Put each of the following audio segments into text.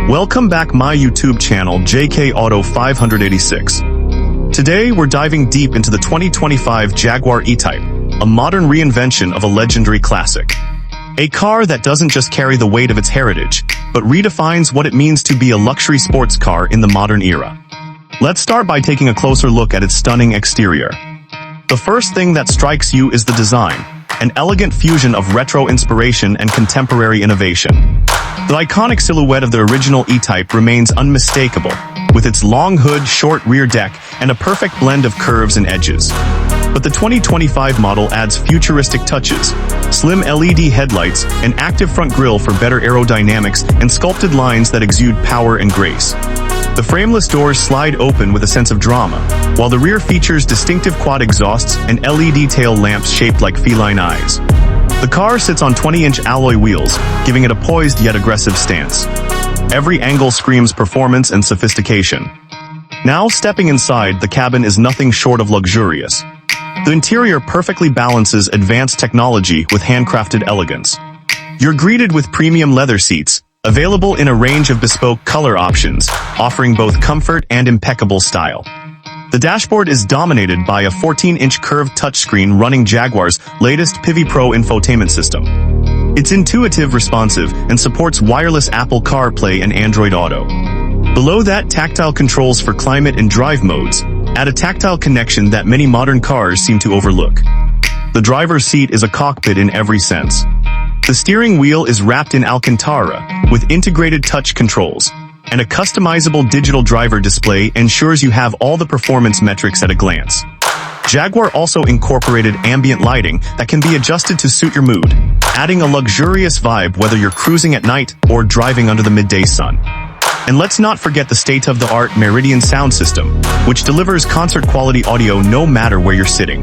Welcome back my YouTube channel JK Auto 586. Today we're diving deep into the 2025 Jaguar E-Type, a modern reinvention of a legendary classic. A car that doesn't just carry the weight of its heritage, but redefines what it means to be a luxury sports car in the modern era. Let's start by taking a closer look at its stunning exterior. The first thing that strikes you is the design, an elegant fusion of retro inspiration and contemporary innovation. The iconic silhouette of the original E-Type remains unmistakable, with its long hood, short rear deck, and a perfect blend of curves and edges. But the 2025 model adds futuristic touches, slim LED headlights, an active front grille for better aerodynamics, and sculpted lines that exude power and grace. The frameless doors slide open with a sense of drama, while the rear features distinctive quad exhausts and LED tail lamps shaped like feline eyes. The car sits on 20-inch alloy wheels, giving it a poised yet aggressive stance. Every angle screams performance and sophistication. Now stepping inside, the cabin is nothing short of luxurious. The interior perfectly balances advanced technology with handcrafted elegance. You're greeted with premium leather seats, available in a range of bespoke color options, offering both comfort and impeccable style. The dashboard is dominated by a 14-inch curved touchscreen running Jaguar's latest Pivi Pro infotainment system. It's intuitive, responsive, and supports wireless Apple CarPlay and Android Auto. Below that, tactile controls for climate and drive modes add a tactile connection that many modern cars seem to overlook. The driver's seat is a cockpit in every sense. The steering wheel is wrapped in Alcantara with integrated touch controls, and a customizable digital driver display ensures you have all the performance metrics at a glance. Jaguar also incorporated ambient lighting that can be adjusted to suit your mood, adding a luxurious vibe whether you're cruising at night or driving under the midday sun. And let's not forget the state-of-the-art Meridian sound system, which delivers concert-quality audio no matter where you're sitting.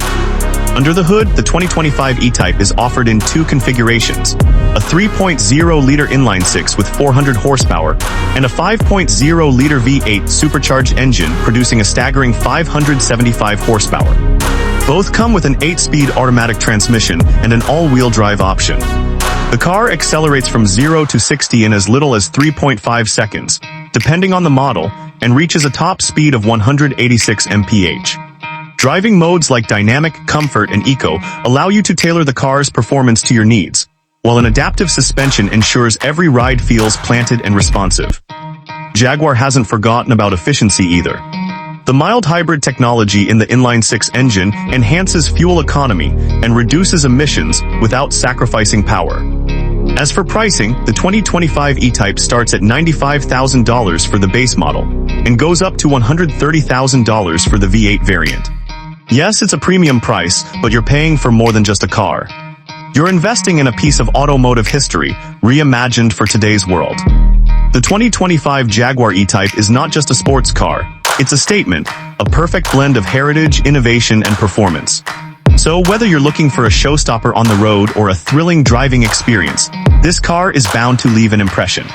Under the hood, the 2025 E-Type is offered in two configurations, a 3.0-liter inline-six with 400 horsepower and a 5.0-liter V8 supercharged engine producing a staggering 575 horsepower. Both come with an 8-speed automatic transmission and an all-wheel drive option. The car accelerates from 0 to 60 in as little as 3.5 seconds, depending on the model, and reaches a top speed of 186 mph. Driving modes like Dynamic, Comfort, and Eco allow you to tailor the car's performance to your needs, while an adaptive suspension ensures every ride feels planted and responsive. Jaguar hasn't forgotten about efficiency either. The mild hybrid technology in the inline-six engine enhances fuel economy and reduces emissions without sacrificing power. As for pricing, the 2025 E-Type starts at $95,000 for the base model and goes up to $130,000 for the V8 variant. Yes, it's a premium price, but you're paying for more than just a car. You're investing in a piece of automotive history, reimagined for today's world. The 2025 Jaguar E-Type is not just a sports car, it's a statement, a perfect blend of heritage, innovation, and performance. So whether you're looking for a showstopper on the road or a thrilling driving experience, this car is bound to leave an impression.